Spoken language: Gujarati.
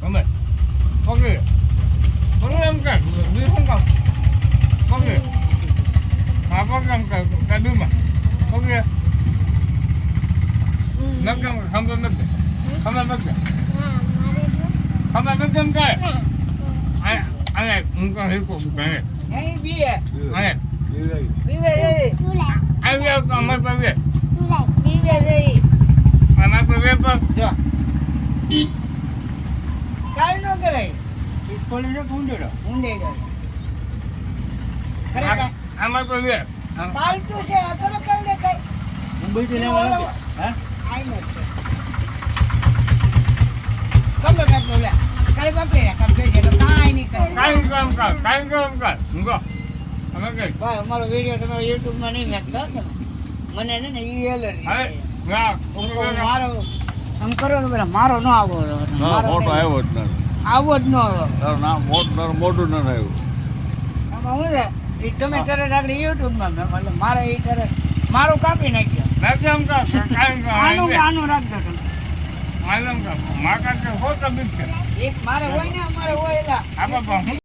Come on. Okay. Belum kan? Belum kan? Okay. Apa kan kadu mah? Okay. Nakam sampai nak. Sampai nak. Sampai nak kan? Ayah, engkau ikut bukan? Yang biar. Ayah. Biar jadi. Ayah kamar pergi. Biar jadi. Kamar pergi apa? જો કાઈ ન કરાય કોલેજે ઊંડેડો ઊંડે ખરેખર Kamar pergi. પાલતુ છે અતર કઈ ને કઈ મુંબઈથી લેવા આવ્યા હા આઈ નથી કમ ના બોલે કઈ બાપરે કમ કે જે કાઈ નહીં કરે Kain kam. Engkau. Kamar pergi. ભાઈ અમારો વિડિયો તમે YouTube માં નહીં મેકતા મને ને ઈ એલર્જી Ayah. Nah, મારો આમ કરો ને પેલા મારો ન આવો ના મોટો આવ્યો જ નથી આવો જ ન આવો તારું નામ મોટું ન આવ્યું આમાં હું છે ઈ તમે કરે આગળ YouTube માં મેં એટલે મારે ઈ કરે મારું કાપી નાખ્યો Nakam kain આનું kam. આનું રાખજો તમે Malam kam. Makan ke hotel biscuit. એક મારે હોય ને અમારે હોય એલા Apa bang?